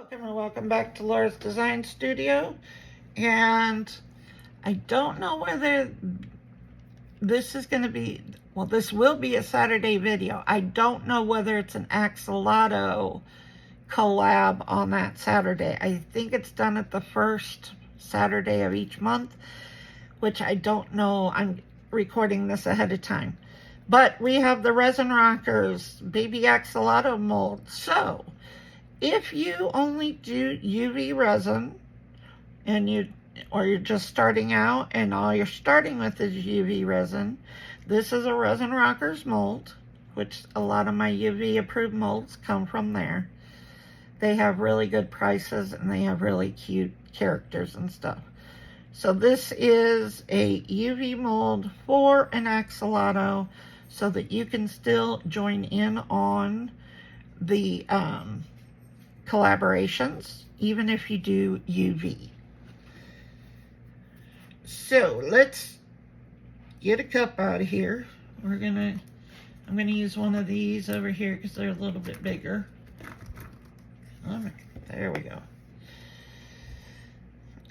Welcome and welcome back to Laura's Design Studio. And I don't know whether this is going to be, well, this will be a Saturday video. I don't know whether it's an Axolotl collab on that Saturday. I think it's done at the first Saturday of each month, which I don't know. I'm recording this ahead of time. But we have the Resin Rockers Baby Axolotl mold. So if you only do UV resin and you're just starting out and all you're starting with is UV resin, this is a Resin Rockers mold, which a lot of my UV approved molds come from there. They have really good prices and they have really cute characters and stuff. So this is a UV mold for an axolotl so that you can still join in on the collaborations, even if you do UV. So let's get a cup out of here. I'm gonna use one of these over here because they're a little bit bigger. There we go.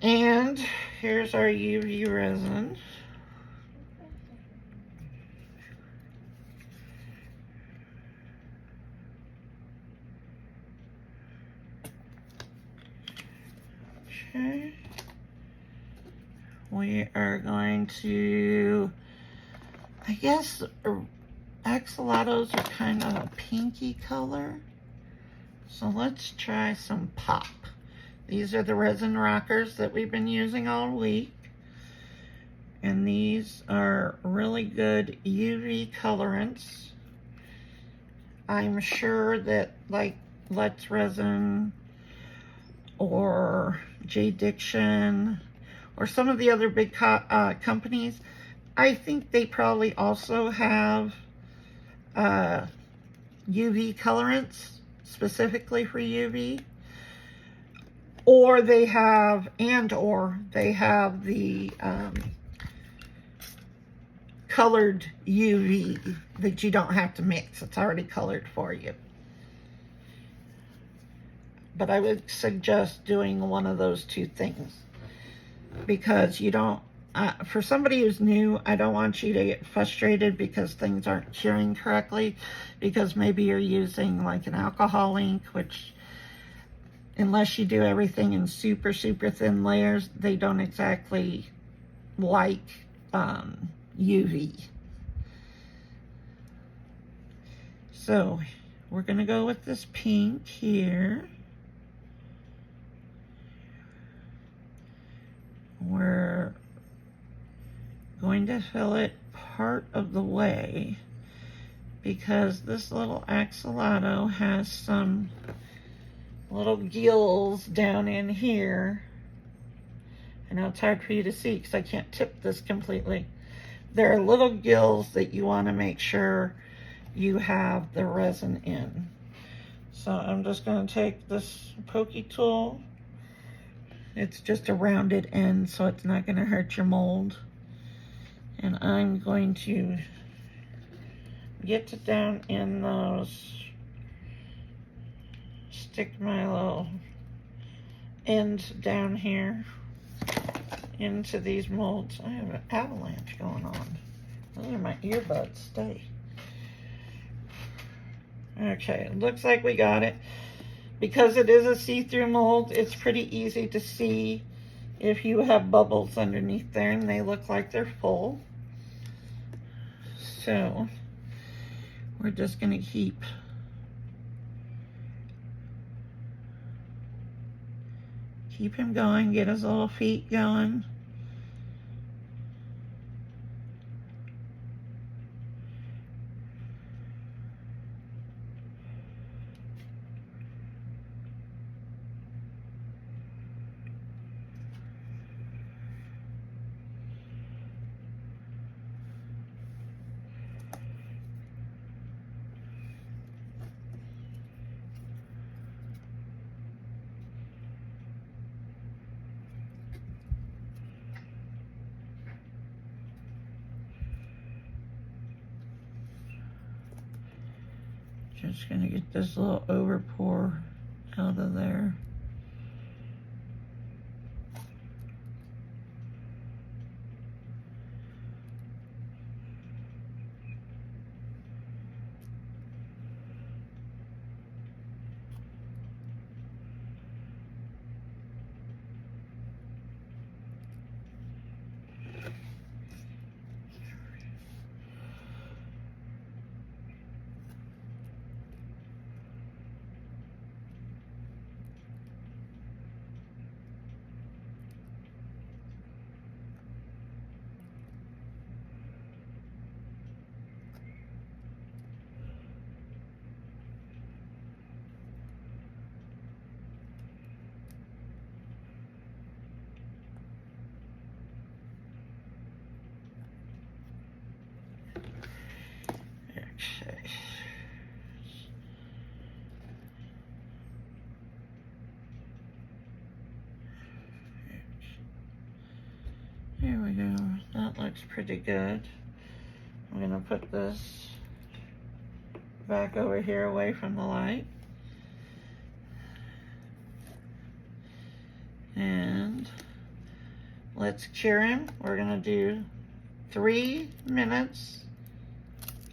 And here's our UV resin. Okay. We are going to, I guess axolotls are kind of a pinky color. So let's try some pop. These are the Resin Rockers that we've been using all week. And these are really good UV colorants. I'm sure that like Let's Resin or J. Diction or some of the other big companies, I think they probably also have UV colorants specifically for UV, or they have the colored UV that you don't have to mix. It's already colored for you. But I would suggest doing one of those two things, because you don't, for somebody who's new, I don't want you to get frustrated because things aren't curing correctly, because maybe you're using like an alcohol ink, which unless you do everything in super, super thin layers, they don't exactly like UV. So we're gonna go with this pink here. We're going to fill it part of the way because this little axolotl has some little gills down in here. I know it's hard for you to see because I can't tip this completely. There are little gills that you want to make sure you have the resin in. So I'm just going to take this pokey tool. It's just a rounded end, so it's not going to hurt your mold. And I'm going to get down in those, stick my little end down here into these molds. I have an avalanche going on. Those are my earbuds. Stay. Okay, it looks like we got it. Because it is a see-through mold, it's pretty easy to see if you have bubbles underneath there and they look like they're full. So we're just going to keep him going, get his little feet going. Just gonna get this little over pour out of there. looks pretty good. I'm gonna put this back over here away from the light. And let's cure him. We're gonna do 3 minutes.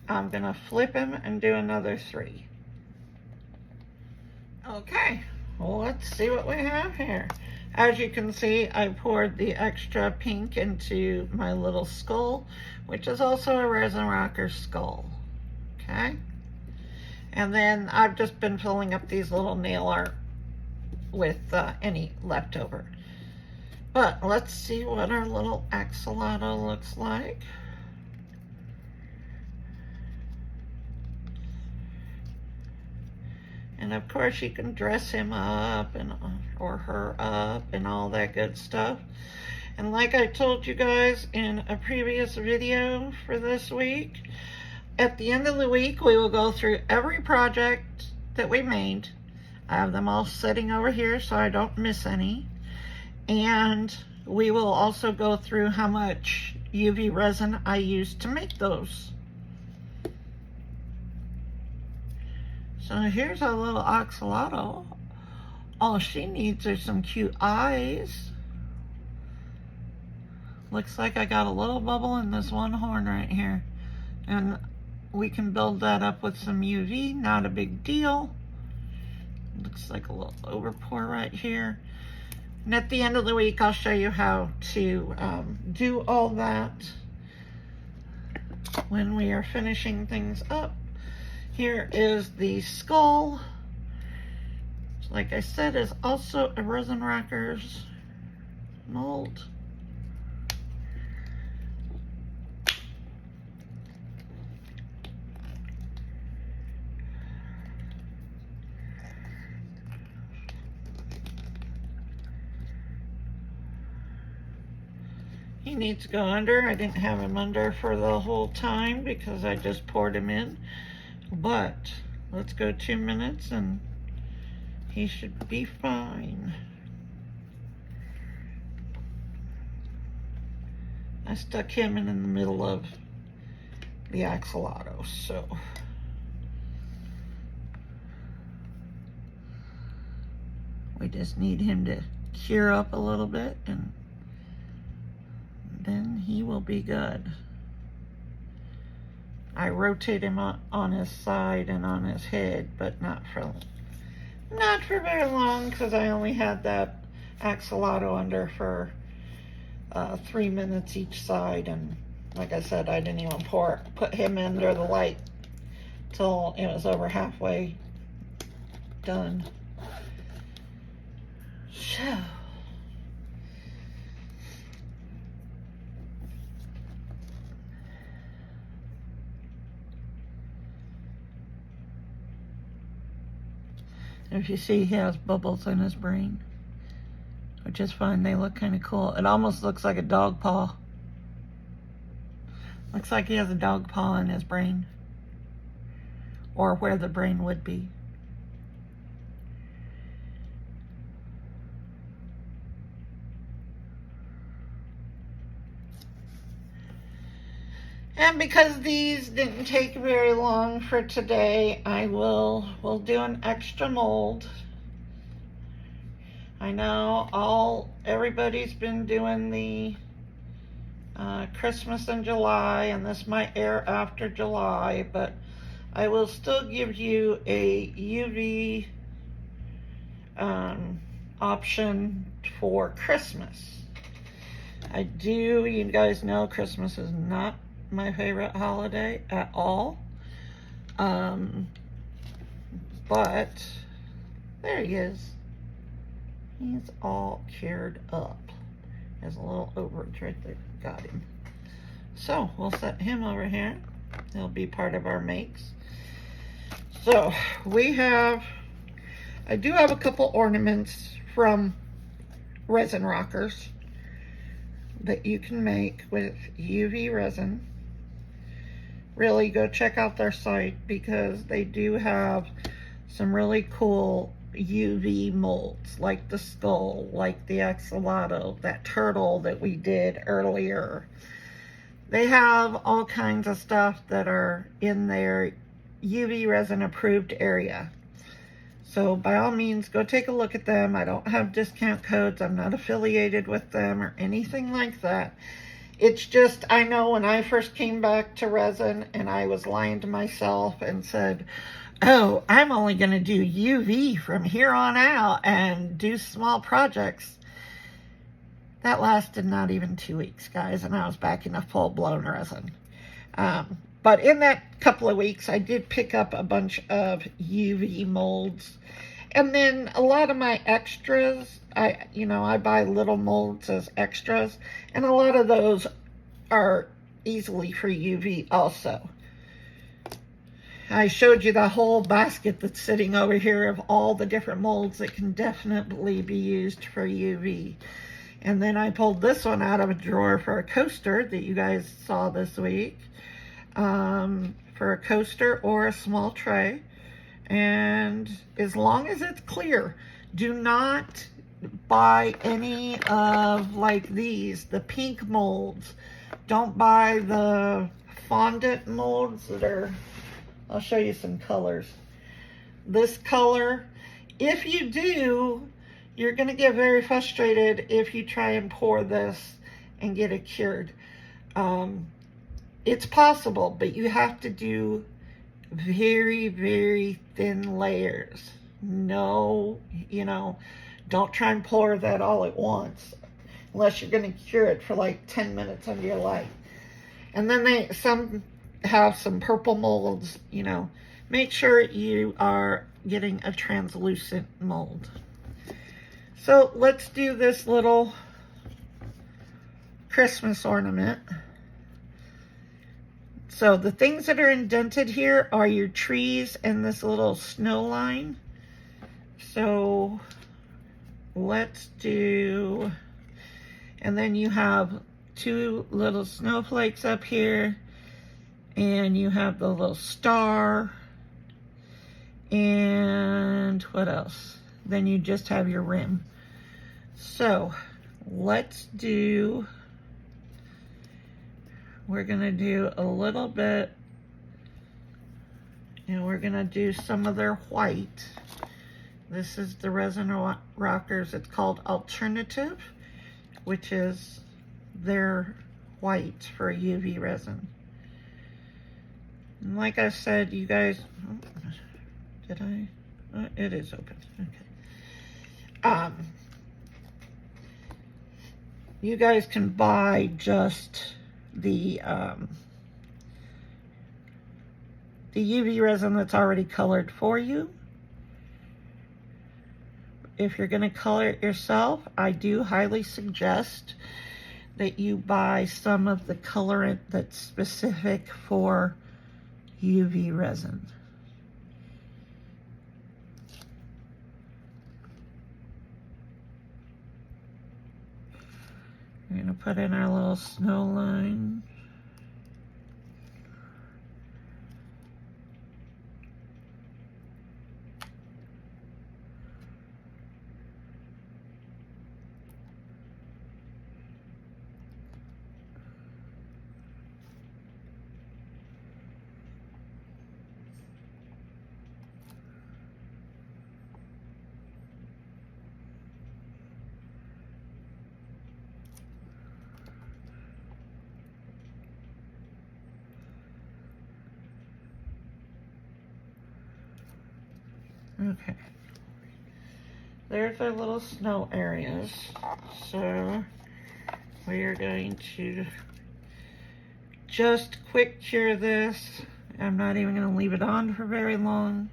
I'm gonna flip him and do another 3. Okay, well, let's see what we have here. As you can see, I poured the extra pink into my little skull, which is also a resin rocker skull. Okay, and then I've just been filling up these little nail art with any leftover. But let's see what our little axolotl looks like. And of course you can dress him up and or her up and all that good stuff. And like I told you guys in a previous video for this week, at the end of the week we will go through every project that we made. I have them all sitting over here so I don't miss any. And we will also go through how much UV resin I used to make those. So here's our little axolotl. All she needs are some cute eyes. Looks like I got a little bubble in this one horn right here. And we can build that up with some UV, not a big deal. Looks like a little overpour right here. And at the end of the week, I'll show you how to do all that when we are finishing things up. Here is the skull. Like I said, is also a resin rockers mold. He needs to go under. I didn't have him under for the whole time because I just poured him in. But let's go 2 minutes and he should be fine. I stuck him in the middle of the axolotl, so we just need him to cure up a little bit and then he will be good. I rotate him on his side and on his head, but not for very long because I only had that axolotl under for 3 minutes each side, and like I said, I didn't even put him under the light till it was over halfway done. So if you see, he has bubbles in his brain, which is fun. They look kind of cool. It almost looks like a dog paw. Looks like he has a dog paw in his brain, or where the brain would be. And because these didn't take very long for today, we'll do an extra mold. I know everybody's been doing the Christmas in July, and this might air after July, but I will still give you a UV option for Christmas. You guys know Christmas is not my favorite holiday at all, but there he is. He's all cured up. There's a little overage right there. Got him. So we'll set him over here. He'll be part of our makes. So I do have a couple ornaments from resin rockers that you can make with UV resin. Really go check out their site because they do have some really cool UV molds, like the skull, like the axolotl, that turtle that we did earlier. They have all kinds of stuff that are in their UV resin approved area. So by all means, go take a look at them. I don't have discount codes. I'm not affiliated with them or anything like that. It's just, I know when I first came back to resin and I was lying to myself and said, oh, I'm only going to do UV from here on out and do small projects. That lasted not even 2 weeks, guys, and I was back in a full-blown resin. But in that couple of weeks, I did pick up a bunch of UV molds. And then a lot of my extras, I buy little molds as extras, and a lot of those are easily for UV also. I showed you the whole basket that's sitting over here of all the different molds that can definitely be used for UV. And then I pulled this one out of a drawer for a coaster that you guys saw this week. For a coaster or a small tray. And as long as it's clear, do not buy any of like these, the pink molds. Don't buy the fondant molds that are, I'll show you some colors. This color, if you do, you're going to get very frustrated if you try and pour this and get it cured. It's possible, but you have to do very, very thin layers. No, don't try and pour that all at once unless you're going to cure it for like 10 minutes under your light. And then some have some purple molds, Make sure you are getting a translucent mold. So let's do this little Christmas ornament. So the things that are indented here are your trees and this little snow line. So let's do, and then you have 2 little snowflakes up here, and you have the little star, and what else? Then you just have your rim. So let's do, we're gonna do a little bit, and we're gonna do some of their white. This is the Resin Rockers. It's called Alternative, which is their white for UV resin. And like I said, you guys, did I? It is open. Okay. You guys can buy just the UV resin that's already colored for you. If you're going to color it yourself, I do highly suggest that you buy some of the colorant that's specific for UV resin. We're going to put in our little snow line. Okay, there's our little snow areas. So we are going to just quick cure this. I'm not even going to leave it on for very long.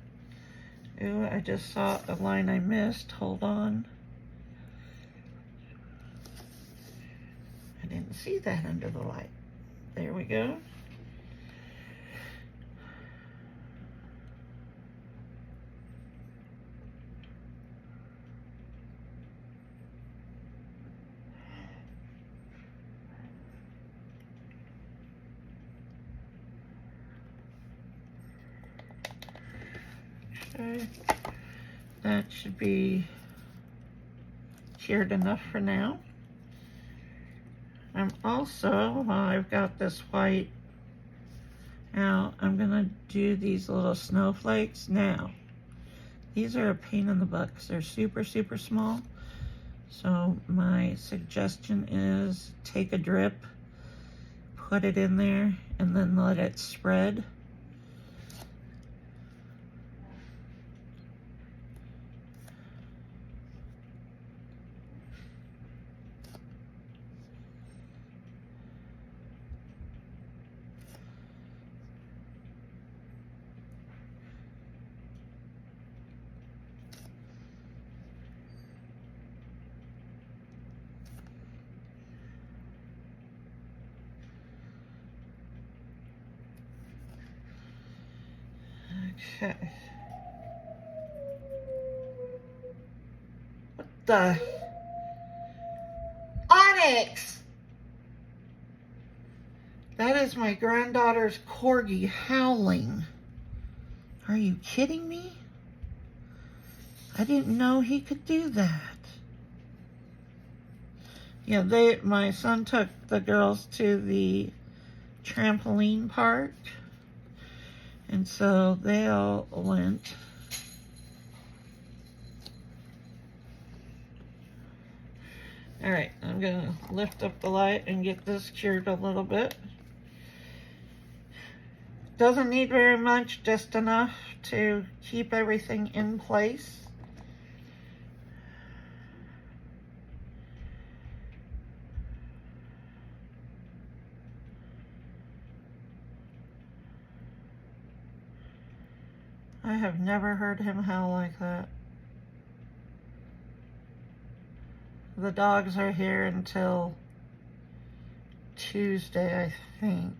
Ooh, I just saw a line I missed. Hold on. I didn't see that under the light. There we go. Okay, that should be cured enough for now. I'm Also, while I've got this white out, I'm gonna do these little snowflakes. Now, these are a pain in the butt because they're super, super small. So my suggestion is take a drip, put it in there, and then let it spread. Okay. What the? Onyx! That is my granddaughter's corgi howling. Are you kidding me? I didn't know he could do that. Yeah, my son took the girls to the trampoline park. And so they all went. All right, I'm gonna lift up the light and get this cured a little bit. Doesn't need very much, just enough to keep everything in place. I have never heard him howl like that. The dogs are here until Tuesday, I think.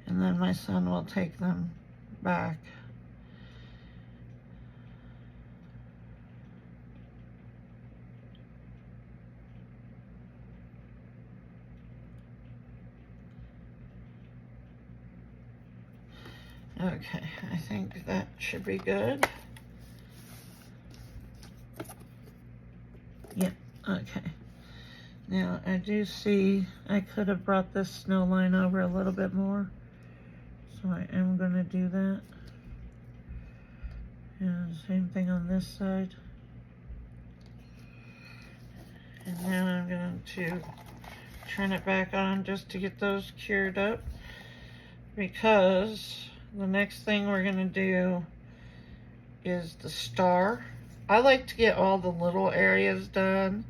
And then my son will take them back. Okay, I think that should be good. Yep, okay. Now, I do see I could have brought this snow line over a little bit more. So I am going to do that. And same thing on this side. And now I'm going to turn it back on just to get those cured up. Because the next thing we're going to do is the star. I like to get all the little areas done.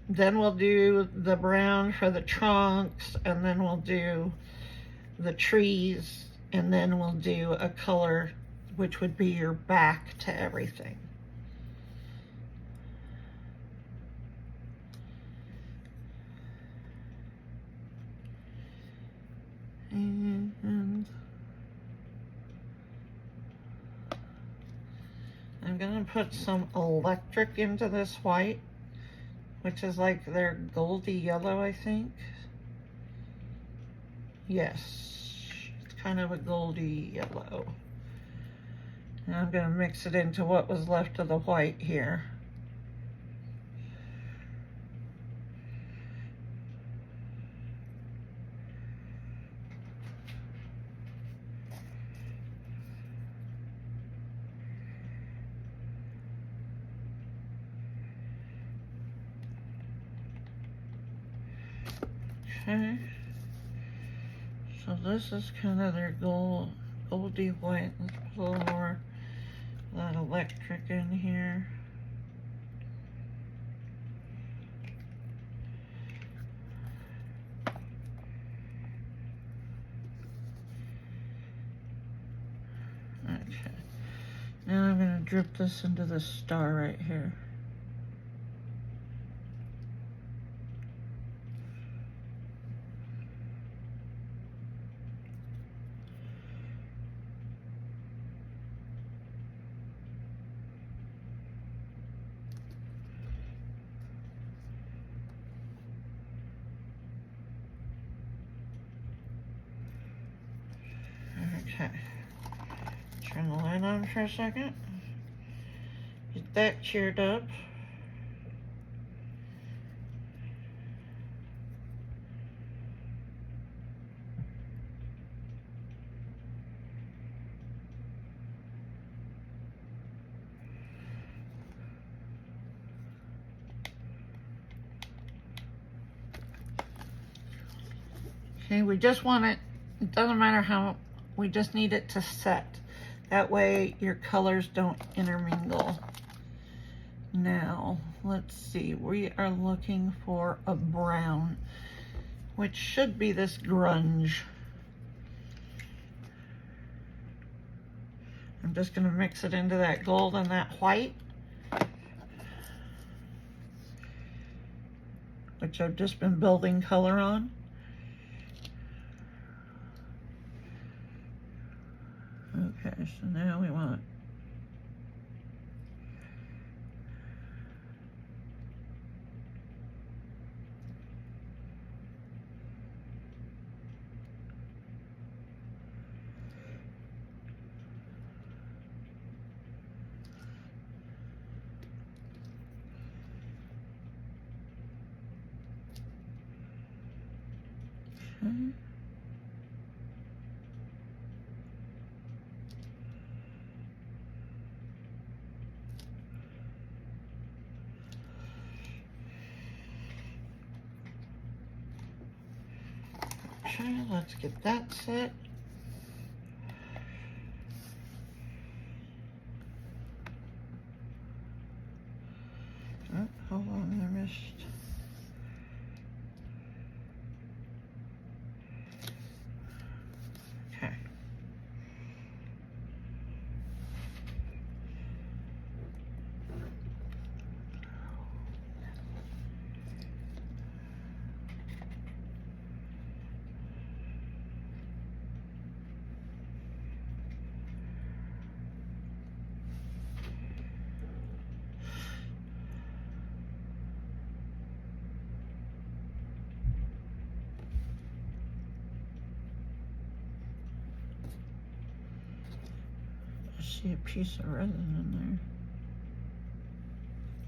Then we'll do the brown for the trunks, and then we'll do the trees, and then we'll do a color which would be your back to everything. And I'm gonna put some electric into this white, which is like their goldy yellow, I think. Yes, it's kind of a goldy yellow. And I'm gonna mix it into what was left of the white here. Okay, so this is kind of their goldy white. Let's put a little more of that electric in here. Okay, now I'm going to drip this into the star right here. Okay, turn the light on for a second. Get that cheered up. Okay, we just want it doesn't matter how, we just need it to set. That way your colors don't intermingle. Now, let's see, we are looking for a brown, which should be this grunge. I'm just gonna mix it into that gold and that white, which I've just been building color on. Okay, so now we want okay. Okay, let's get that set. Oh, hold on, I missed. Okay. I see a piece of resin in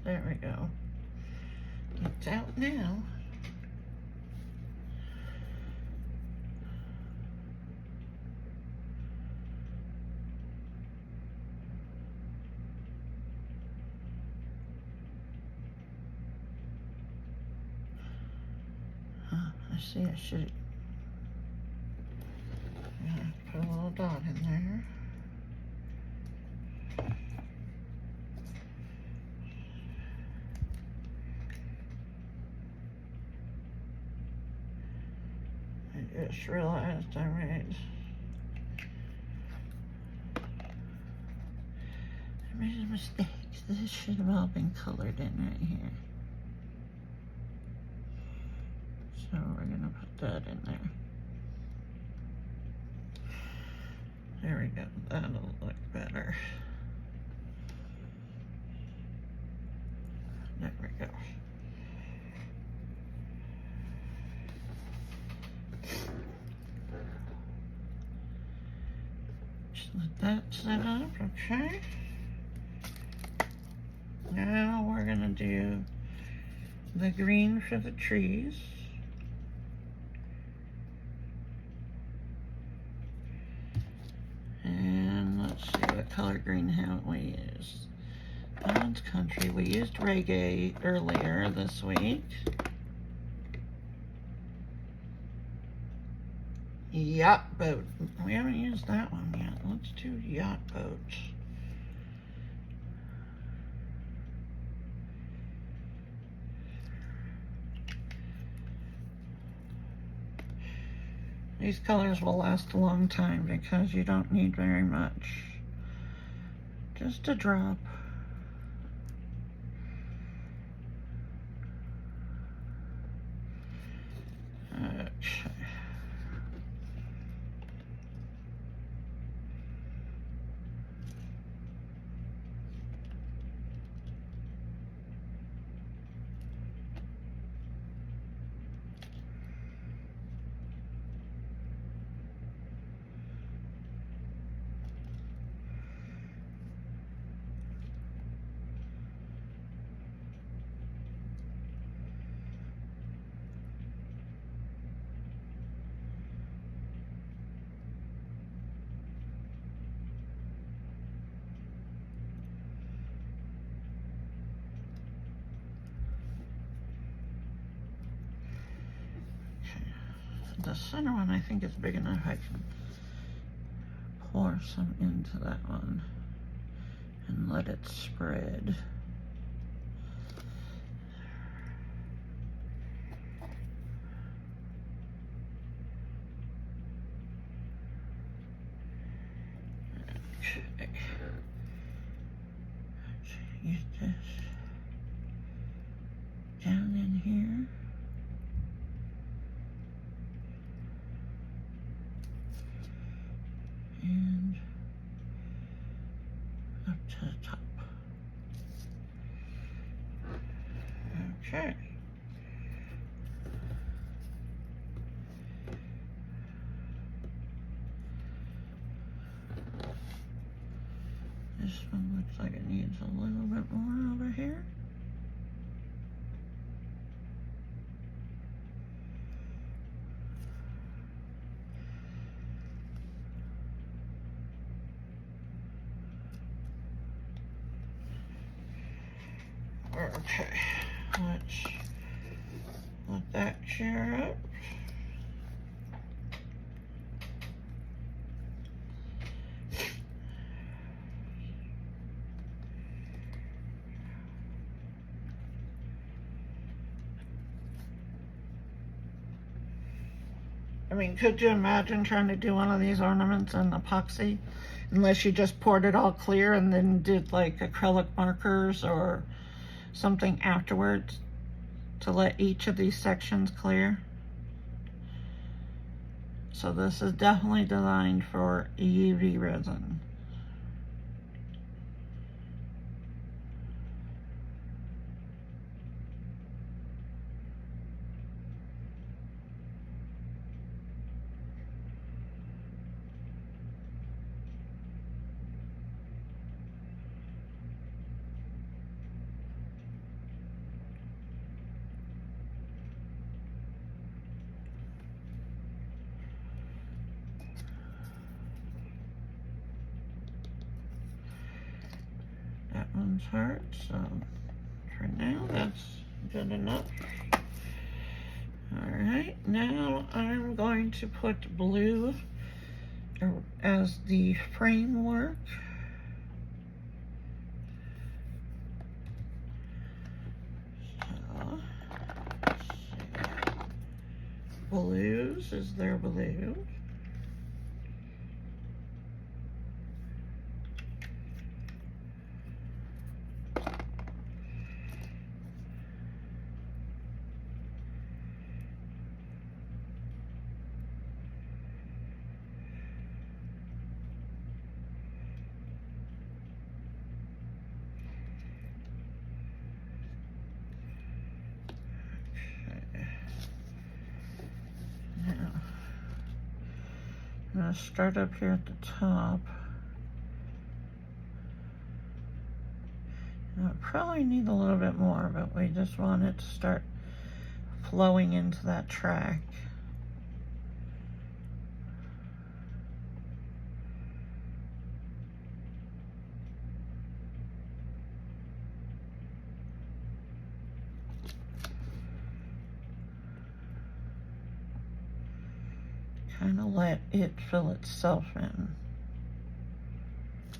there. There we go. It's out now. I see I should put a little dot in there. I just realized I made a mistake. This should have all been colored in right here. So we're gonna put that in there. There we go, that'll look better. There we go. Just let that set up, okay? Now we're gonna do the green for the trees. And let's see what color green have we used. Islands Country, we used Reggae earlier this week. Yacht Boat, we haven't used that one yet. Let's do Yacht Boat. These colors will last a long time because you don't need very much. Just a drop. Okay. the center one I think is big enough. I can pour some into that one and let it spread. Okay. Use this down in here. And up to the top. Okay. This one looks like it needs a little bit more over here. Okay, let's let that cure up. I mean, could you imagine trying to do one of these ornaments in epoxy? Unless you just poured it all clear and then did like acrylic markers or something afterwards to let each of these sections clear. So this is definitely designed for UV resin. That one's hard, so for now that's good enough. Alright, now I'm going to put blue as the framework. So, let's see. Blues, is there blue? I'm going to start up here at the top. I probably need a little bit more, but we just want it to start flowing into that track. Kind of let it fill itself in.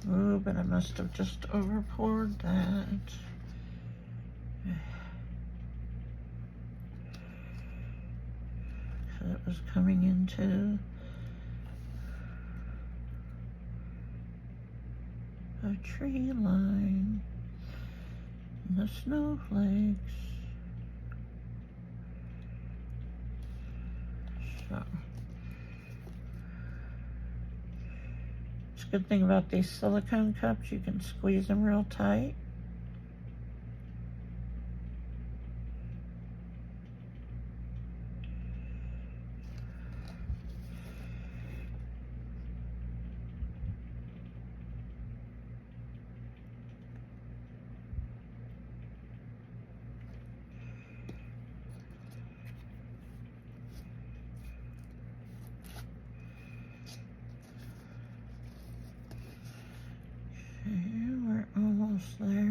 Ooh, but I must have just over poured that. So it was coming into a tree line. And the snowflakes. So. Good thing about these silicone cups, you can squeeze them real tight. Okay, we're almost there.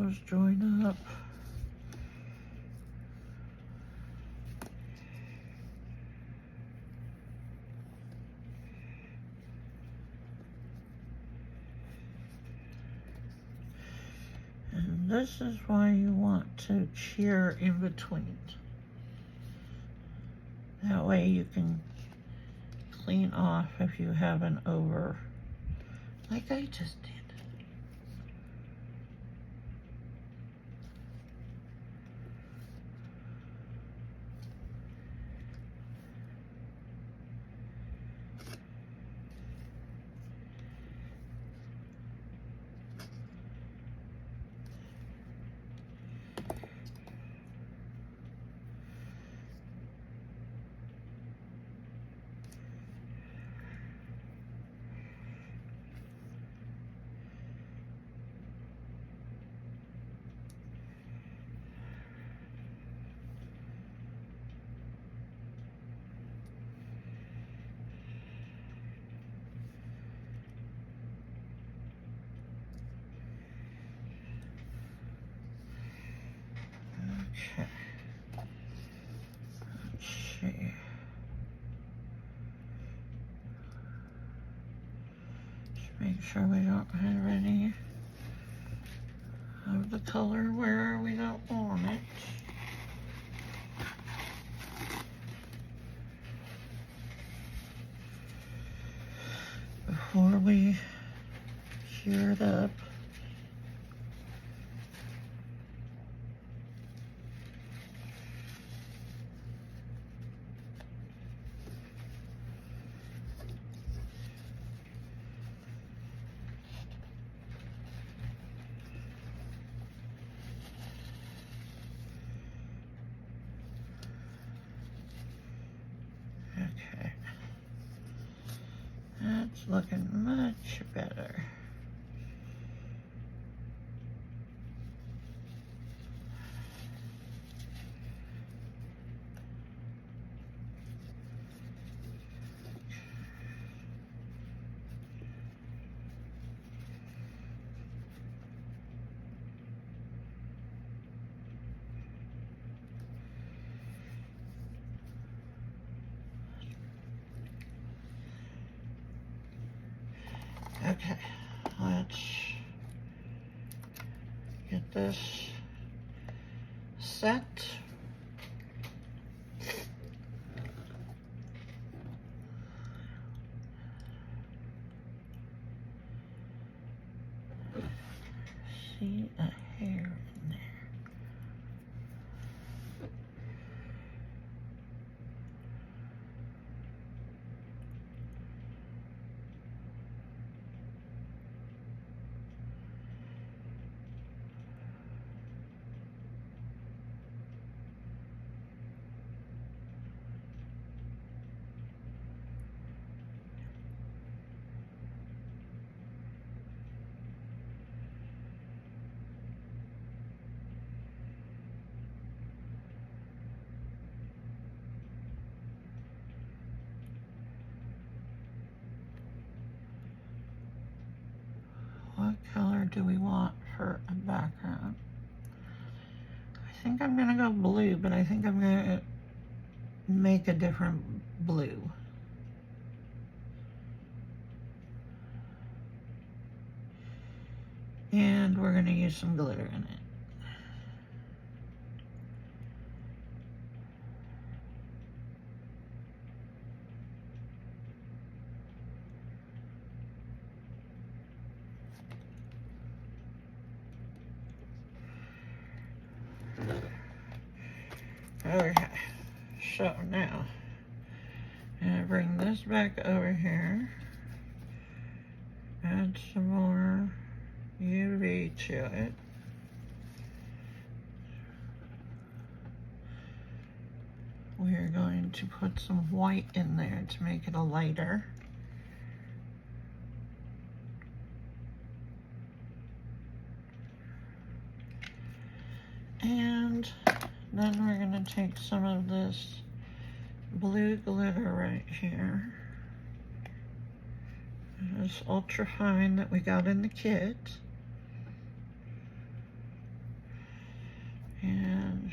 those join up. And this is why you want to shear in between. That way you can clean off if you have an over, like I just did. Okay. Let's see. Just make sure we don't have any of the color where we don't want it. Before we shear it up. Okay, that's looking much better. Okay, let's get this set. See a hair in there. What color do we want for a background? I think I'm gonna go blue, but I think I'm gonna make a different blue. And we're gonna use some glitter in it. Okay, so now I'm gonna bring this back over here, add some more UV to it. We're going to put some white in there to make it a lighter. And then we're going to take some of this blue glitter right here. This ultra fine that we got in the kit. And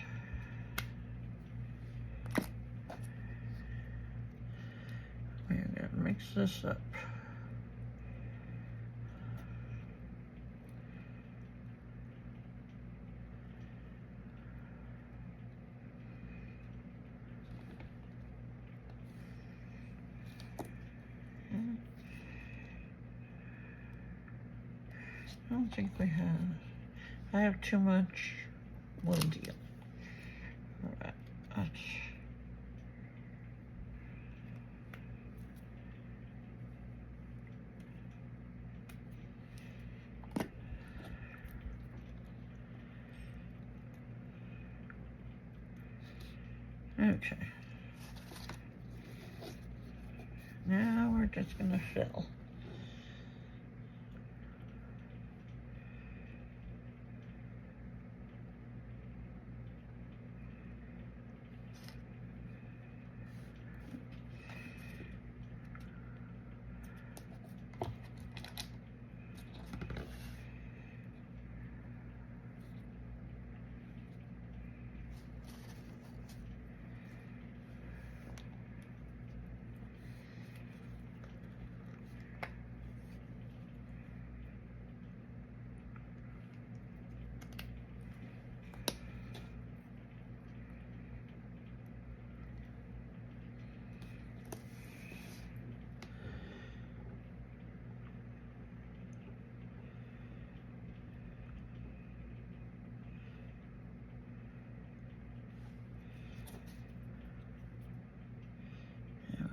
we're going to mix this up. I don't think we have. I have too much wood deal. Alright, okay. Now we're just gonna fill.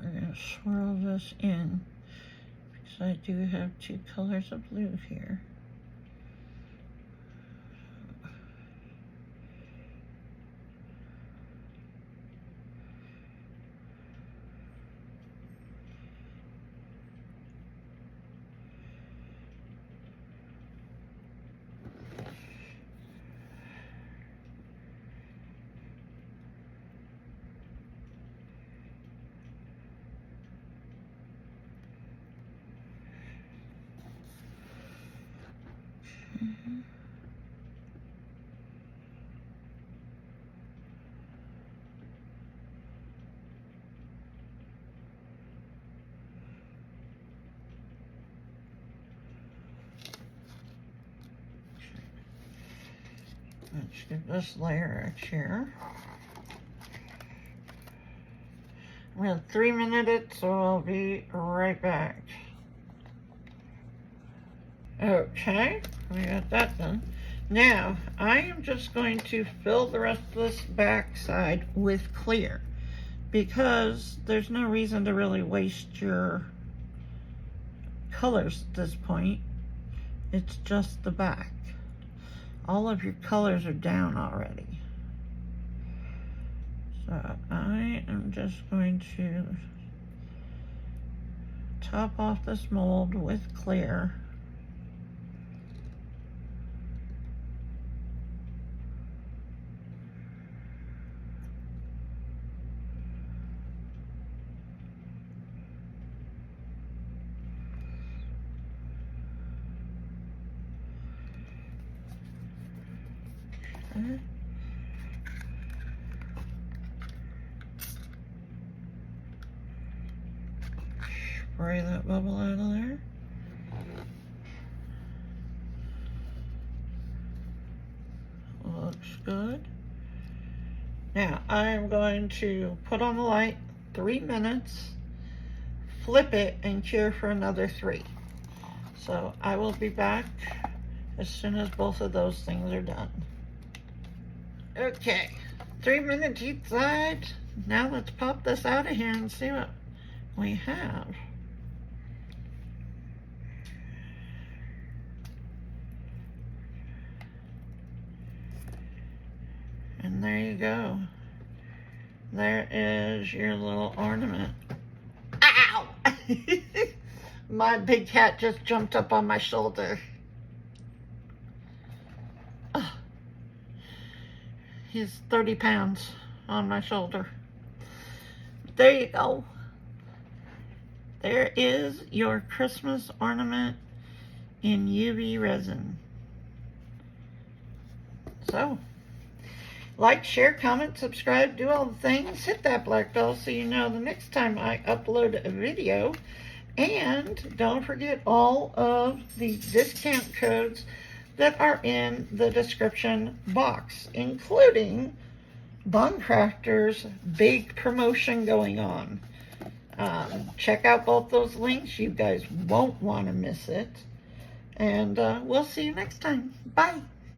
We're going to swirl this in because I do have two colors of blue here. Let's get this layer a chair. I'm going to 3-minute it, so I'll be right back. Okay, we got that done. Now, I am just going to fill the rest of this back side with clear because there's no reason to really waste your colors at this point. It's just the back. All of your colors are down already. So I am just going to top off this mold with clear. Okay. Spray that bubble out of there. Looks good. Now I'm going to put on the light 3 minutes, flip it, and cure for another 3. So I will be back as soon as both of those things are done. Okay, 3 minutes each side. Now let's pop this out of here and see what we have. And there you go. There is your little ornament. Ow! My big cat just jumped up on my shoulder. Oh. He's 30 pounds on my shoulder. There you go. There is your Christmas ornament in UV resin. So, Like, share, comment, subscribe, do all the things. Hit that black bell so you know the next time I upload a video. And don't forget all of the discount codes that are in the description box, including Craftor's big promotion going on. Check out both those links. You guys won't want to miss it. And we'll see you next time. Bye.